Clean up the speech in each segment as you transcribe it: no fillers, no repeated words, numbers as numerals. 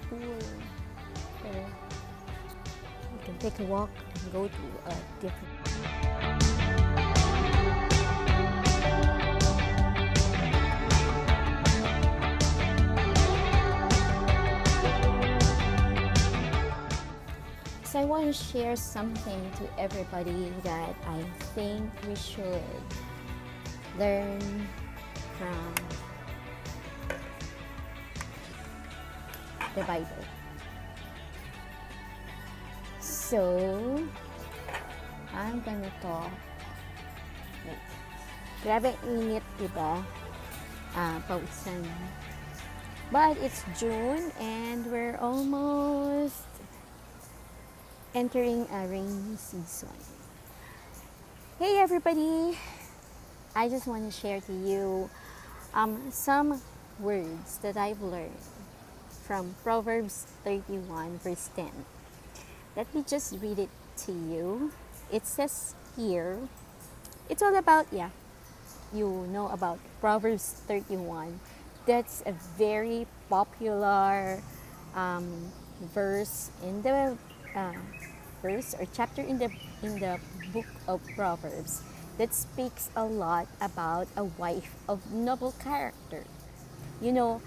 tour. So you can take a walk and go to a different. So I want to share something to everybody that I think we should learn from the Bible. So, I'm gonna talk. Wait. Grabe ang init, diba? Pausan. But it's June and we're almost entering a rainy season. Hey everybody! I just want to share to you some words that I've learned from Proverbs 31 verse 10. Let me just read it to you. It says here, it's all about, you know about Proverbs 31. That's a very popular verse in the verse or chapter in the book of Proverbs that speaks a lot about a wife of noble character. You know,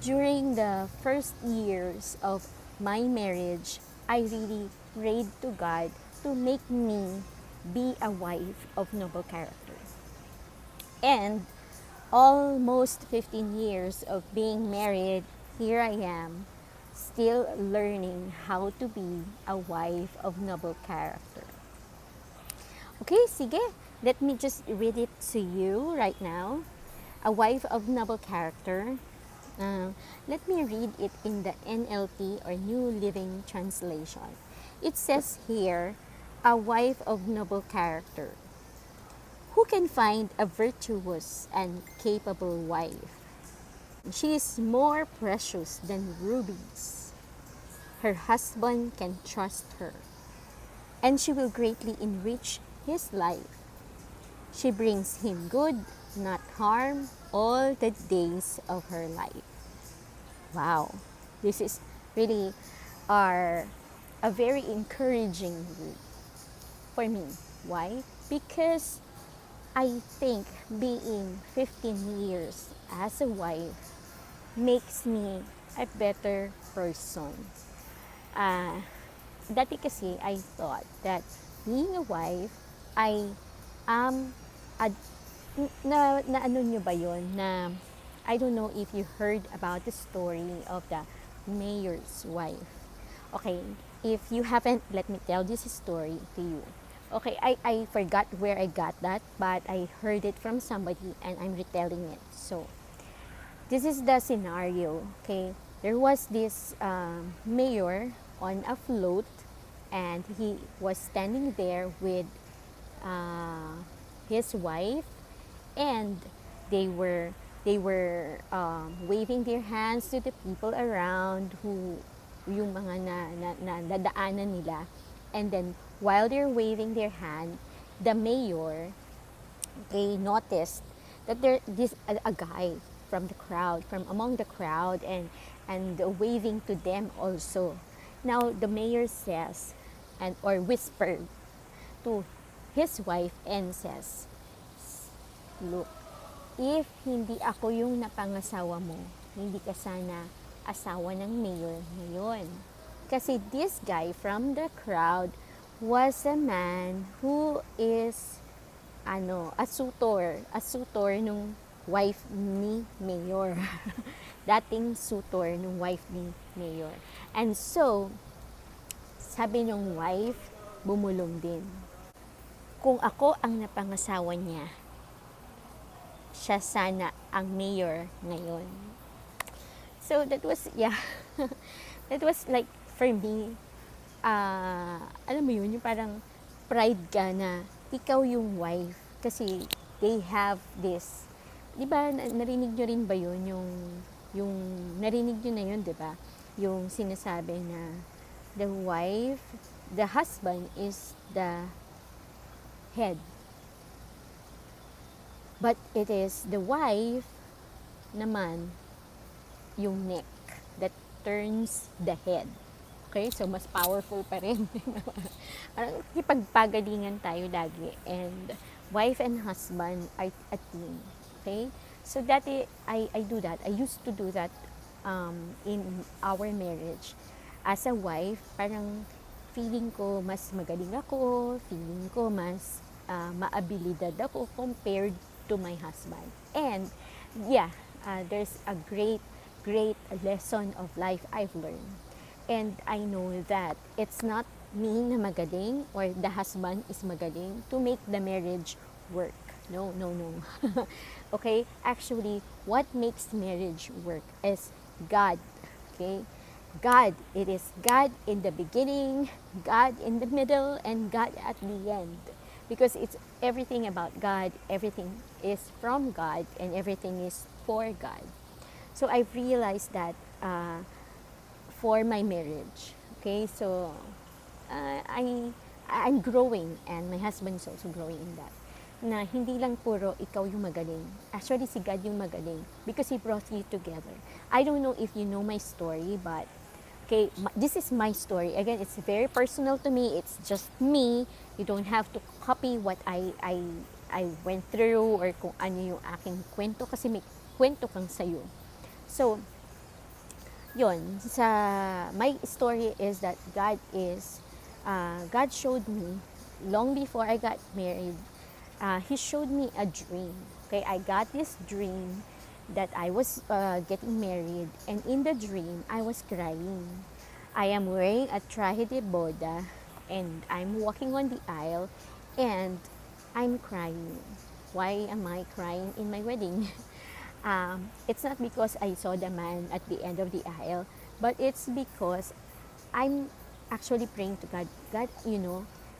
during the first years of my marriage, I really prayed to God to make me be a wife of noble character. And almost 15 years of being married, here I am, still learning how to be a wife of noble character. Okay, sige. Let me just read it to you right now. A wife of noble character. Let me read it in the NLT or New Living Translation. It says here, a wife of noble character. Who can find a virtuous and capable wife? She is more precious than rubies. Her husband can trust her, and she will greatly enrich his life. She brings him good, not harm, all the days of her life. Wow, this is really a very encouraging word for me. Why? Because I think being 15 years as a wife makes me a better person. Dati kasi I thought that being a wife, I am na ano nyo ba yun na I don't know if you heard about the story of the mayor's wife. Okay, if you haven't, let me tell this story to you. Okay, I forgot where I got that, but I heard it from somebody and I'm retelling it. So, this is the scenario, okay? There was this mayor on a float and he was standing there with his wife, and they were waving their hands to the people around who yung mga nadaanan nila. And then while they're waving their hand, the mayor, they noticed that there this a guy from the crowd, from among the crowd, and waving to them also. Now the mayor says, and or whispered to his wife and says, look, if hindi ako yung napangasawa mo, hindi ka sana asawa ng mayor ngayon. Kasi this guy from the crowd was a man who is a suitor nung wife ni mayor. Dating suitor nung wife ni mayor. And so, sabi nung wife, bumulong din. Kung ako ang napangasawa niya, siya sana ang mayor ngayon. So that was, that was like, for me, alam mo yun, yung parang pride ka na ikaw yung wife. Kasi they have this, di ba, narinig nyo rin ba yun, yung narinig nyo na yun, di ba? Yung sinasabi na the husband is the head. But it is the wife naman yung neck that turns the head. Okay, so mas powerful pa rin. Parang ipagpagalingan tayo lagi. And wife and husband are a team. Okay? So dati, I do that. I used to do that in our marriage. As a wife, parang feeling ko mas magaling ako, feeling ko mas maabilidad ako compared to my husband. And yeah, there's a great lesson of life I've learned. And I know that it's not me na magaling or the husband is magaling to make the marriage work. No, no, no. Okay? Actually, what makes marriage work is God. Okay? God. It is God in the beginning, God in the middle, and God at the end. Because it's everything about God, everything is from God, and everything is for God. So I've realized that for my marriage. Okay, so I'm growing and my husband is also growing in that. Na hindi lang puro ikaw yung magaling. Actually, si God yung magaling because He brought you together. I don't know if you know my story, but okay, this is my story. Again, it's very personal to me. It's just me. You don't have to copy what I went through or kung ano yung aking kwento kasi may kwento kang sayo. So, yon sa my story is that God showed me long before I got married. He showed me a dream. Okay, I got this dream that I was getting married, and in the dream I was crying. I am wearing a traje de boda, and I'm walking on the aisle, and I'm crying. Why am I crying in my wedding? It's not because I saw the man at the end of the aisle, but it's because I'm actually praying to God. God,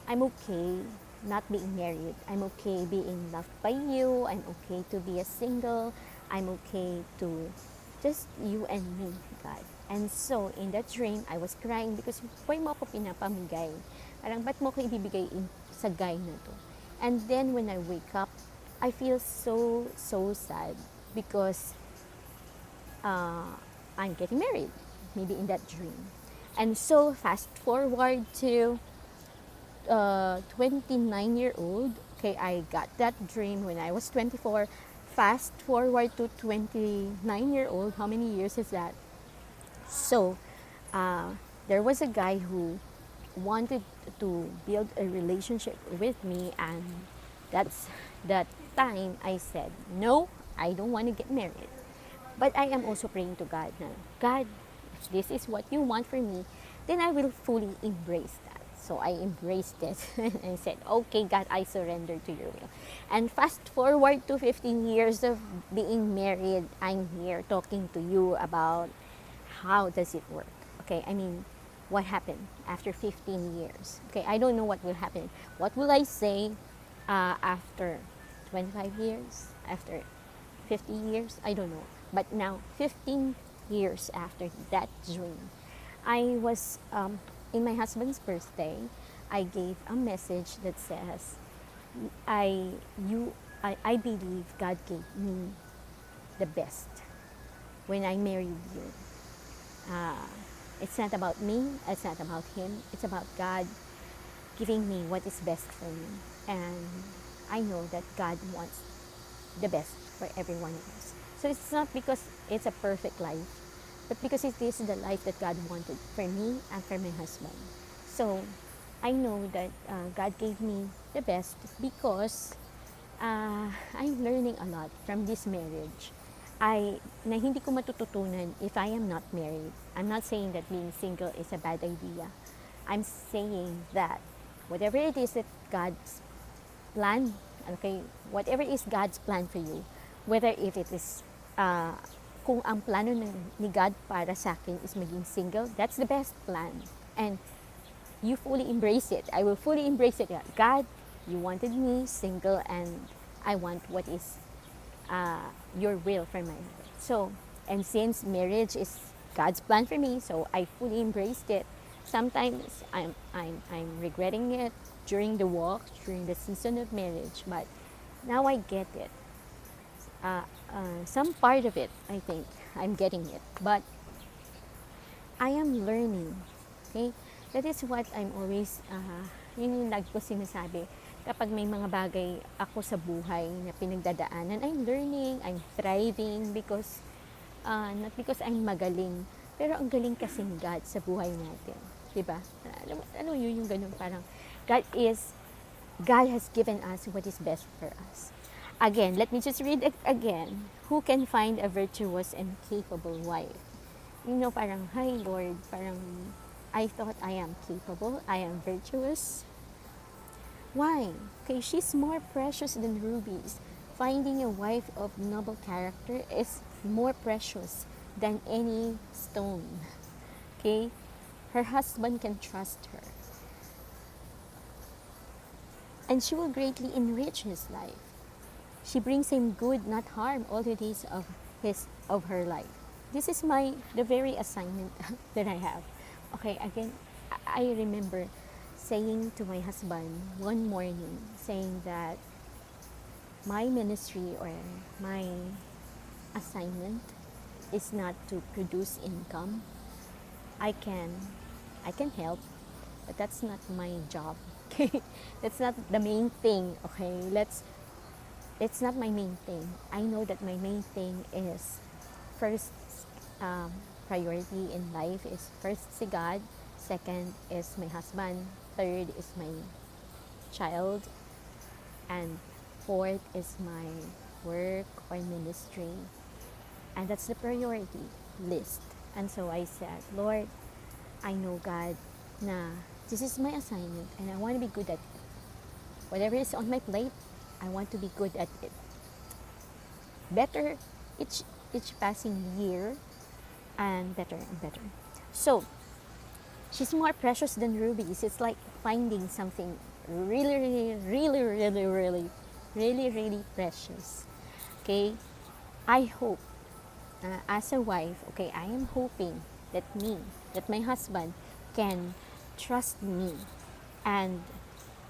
I'm okay not being married. I'm okay being loved by you. I'm okay to be a single. I'm okay to just you and me, God. And so, in that dream, I was crying because why mo ako pinapamigay? Parang, ba't mo ako ibibigay sa guy na to? And then, when I wake up, I feel so sad because I'm getting married, maybe in that dream. And so, fast forward to 29-year-old. Okay, I got that dream when I was 24. Fast forward to 29-year-old. How many years is that? So, there was a guy who wanted to build a relationship with me, and that's that time I said, no, I don't want to get married. But I am also praying to God na, God, if this is what you want for me, then I will fully embrace that. So I embraced it and said, okay, God, I surrender to your will. And fast forward to 15 years of being married, I'm here talking to you about how does it work. Okay, I mean, what happened after 15 years? Okay, I don't know what will happen. What will I say after 25 years? After 50 years? I don't know. But now, 15 years after that dream, I was in my husband's birthday. I gave a message that says, I believe God gave me the best when I married you. It's not about me, it's not about him, it's about God giving me what is best for me. And I know that God wants the best for every one of us. So it's not because it's a perfect life, but because it is the life that God wanted for me and for my husband. So I know that God gave me the best because I'm learning a lot from this marriage. Na hindi ko matututunan if I am not married. I'm not saying that being single is a bad idea. I'm saying that whatever it is that God's plan, okay, whatever is God's plan for you, whether if it is, kung ang plano ni God para sa akin is maging single, that's the best plan. And you fully embrace it. I will fully embrace it. God, you wanted me single, and I want what is your will for my life. So, and since marriage is God's plan for me, so I fully embraced it. Sometimes I'm regretting it during the walk, during the season of marriage, but now I get it. Some part of it, I think, I'm getting it. But I am learning. Okay? That is what I'm always, yun yung lagi ko sinasabi. Kapag may mga bagay ako sa buhay na pinagdadaanan, I'm learning, I'm thriving because, not because I'm magaling, pero ang galing kasing God sa buhay natin. Diba? Ano yun yung ganun parang, God has given us what is best for us. Again, let me just read it again. Who can find a virtuous and capable wife? You know, parang, hi Lord, parang, I thought I am capable, I am virtuous. Why? Okay, she's more precious than rubies. Finding a wife of noble character is more precious than any stone. Okay? Her husband can trust her. And she will greatly enrich his life. She brings him good, not harm, all the days of her life. This is the very assignment that I have. Okay, again, I remember saying to my husband one morning, saying that my ministry or my assignment is not to produce income. I can I can help, but that's not my job. Okay, that's not the main thing. Okay, it's not my main thing. I know that my main thing is first, priority in life is first si God, second is my husband, third is my child, and fourth is my work or ministry. And that's the priority list. And so I said, Lord, I know, God, na this is my assignment and I want to be good at it. Whatever is on my plate, I want to be good at it. Better each passing year, and better and better. So she's more precious than rubies. It's like finding something really, really, really, really, really, really, really precious. Okay, I hope, as a wife, okay, I am hoping that my husband can trust me, and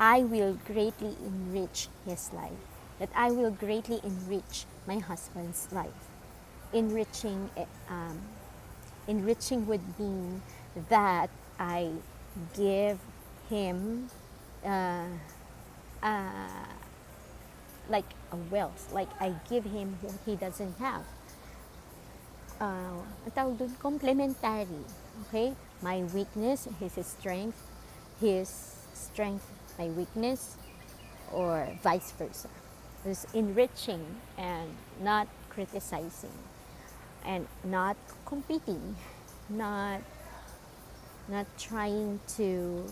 I will greatly enrich his life. That I will greatly enrich my husband's life. Enriching, enriching would mean that I give him, uh, uh, like a wealth, like I give him what he doesn't have. Ang tawag dun, complementary. Okay? My weakness, his strength, my weakness, or vice versa. It's enriching and not criticizing and not competing, not not trying to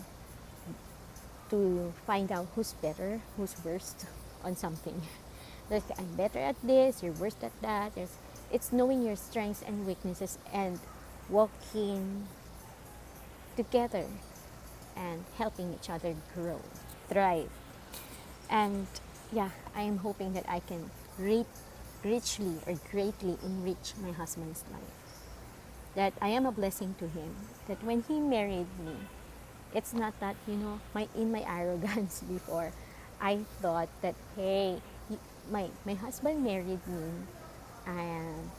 find out who's better, who's worst on something. Like, I'm better at this, you're worse at that. It's knowing your strengths and weaknesses and walking together and helping each other grow, thrive. And yeah, I am hoping that I can richly or greatly enrich my husband's life. That I am a blessing to him. That when he married me, it's not that, in my arrogance before, I thought that, hey, my husband married me, and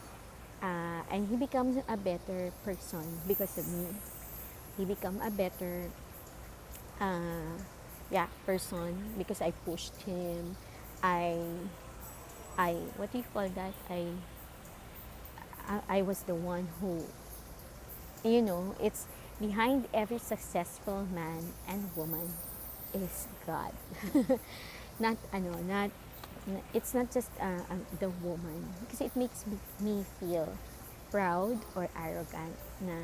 he becomes a better person because of me. He become a better, person because I pushed him. I what do you call that? I was the one who, it's behind every successful man and woman is God. Not not it's not just the woman, because it makes me feel proud or arrogant na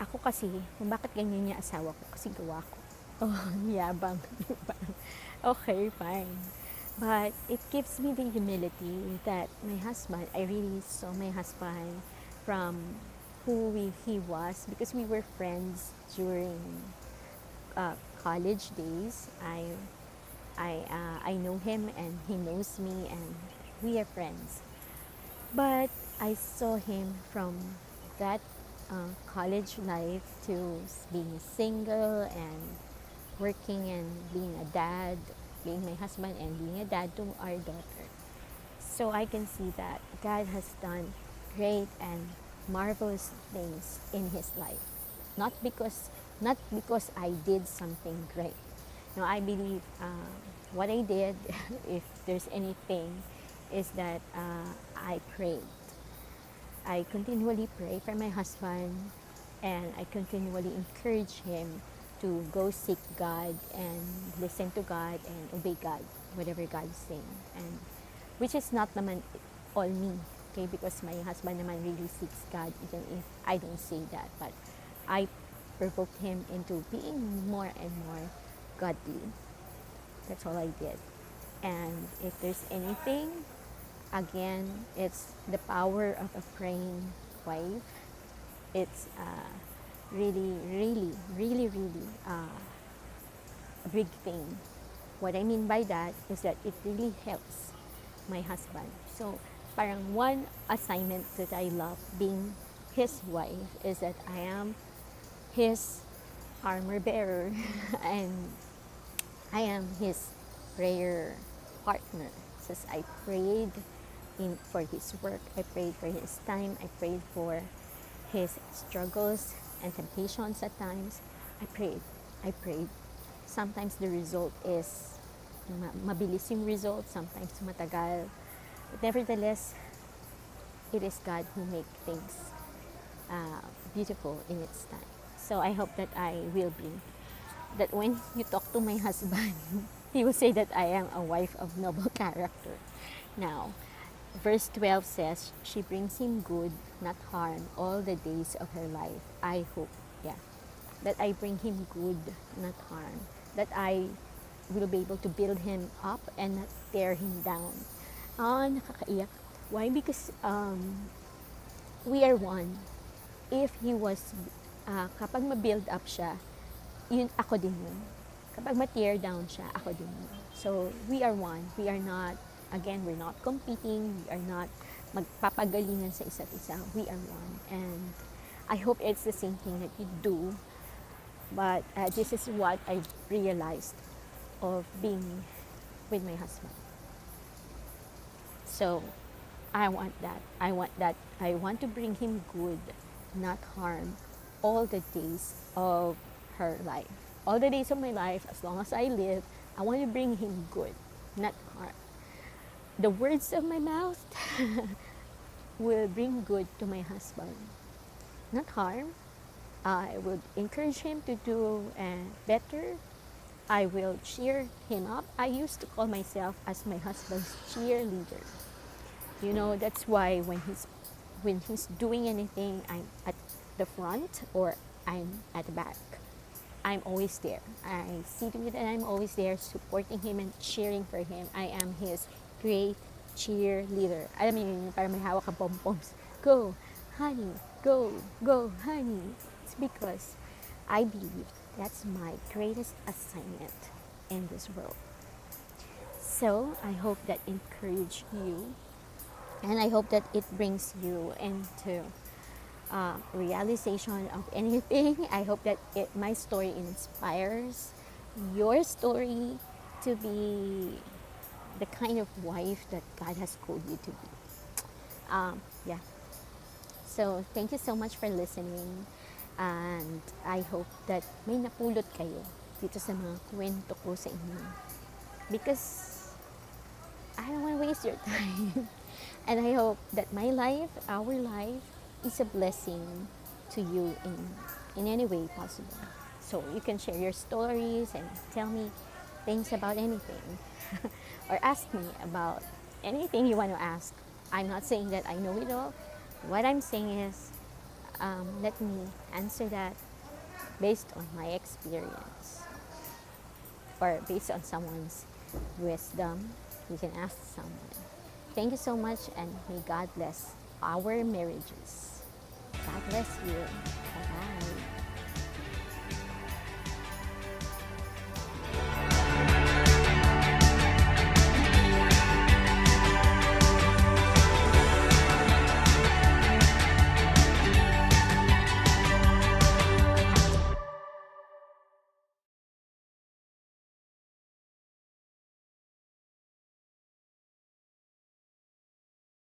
ako kasi, kung bakit ganyan yung asawa ko, kasi gawa ko. Oh, yabang. Okay, fine. But it gives me the humility that my husband, I really saw my husband from he was, because we were friends during college days. I know him and he knows me, and we are friends. But I saw him from that college life to being single and working and being a dad, being my husband and being a dad to our daughter. So I can see that God has done great and marvelous things in his life. Not because not because I did something great. No, I believe what I did, if there's anything, is that I prayed. I continually pray for my husband, and I continually encourage him to go seek God and listen to God and obey God, whatever God is saying. And which is not naman all me, okay? Because my husband naman really seeks God, even if I don't say that. But I provoked him into being more and more godly. That's all I did. And if there's anything, again, it's the power of a praying wife. It's really, really, really, really a big thing. What I mean by that is that it really helps my husband. So, parang one assignment that I love being his wife is that I am his armor bearer and I am his prayer partner. Since I prayed for his work, I prayed for his time, I prayed for his struggles and temptations at times. I prayed. I prayed. Sometimes the result is mabilis yung result, sometimes matagal. But nevertheless, it is God who makes things beautiful in its time. So I hope that I will be, that when you talk to my husband, he will say that I am a wife of noble character. Now, verse 12 says, she brings him good, not harm, all the days of her life. I hope, yeah, that I bring him good, not harm. That I will be able to build him up and not tear him down. Nakakaiyak. Why? Because we are one. If he was, kapag ma-build up siya, yun, ako din yun. Kapag ma-tear down siya, ako din yun. So, we are one. We are not, again, we're not competing. We are not magpapagalingan sa isa't isa. We are one. And I hope it's the same thing that you do. But this is what I realized of being with my husband. So, I want that. I want that. I want to bring him good, not harm, all the days of her life. All the days of my life, as long as I live, I want to bring him good, not harm. The words of my mouth will bring good to my husband, not harm. I would encourage him to do better. I will cheer him up. I used to call myself as my husband's cheerleader. You know, that's why when he's doing anything, I'm at the front or I'm at the back. I'm always there. I see to it that I'm always there supporting him and cheering for him. I am his great cheerleader. Alam mo yun, parang may hawak ka pom-poms. Go, honey. Go, go, honey. It's because I believe that's my greatest assignment in this world. So I hope that encourage you, and I hope that it brings you into realization of anything. I hope that my story inspires your story to be the kind of wife that God has called you to be. Yeah. So, thank you so much for listening. And I hope that may napulot kayo dito sa mga kwento ko sa inyo. Because I don't want to waste your time. And I hope that my life, our life, is a blessing to you in any way possible. So you can share your stories and tell me things about anything. Or ask me about anything you want to ask. I'm not saying that I know it all. What I'm saying is, let me answer that based on my experience. Or based on someone's wisdom. You can ask someone. Thank you so much, and may God bless our marriages. God bless you. Bye-bye.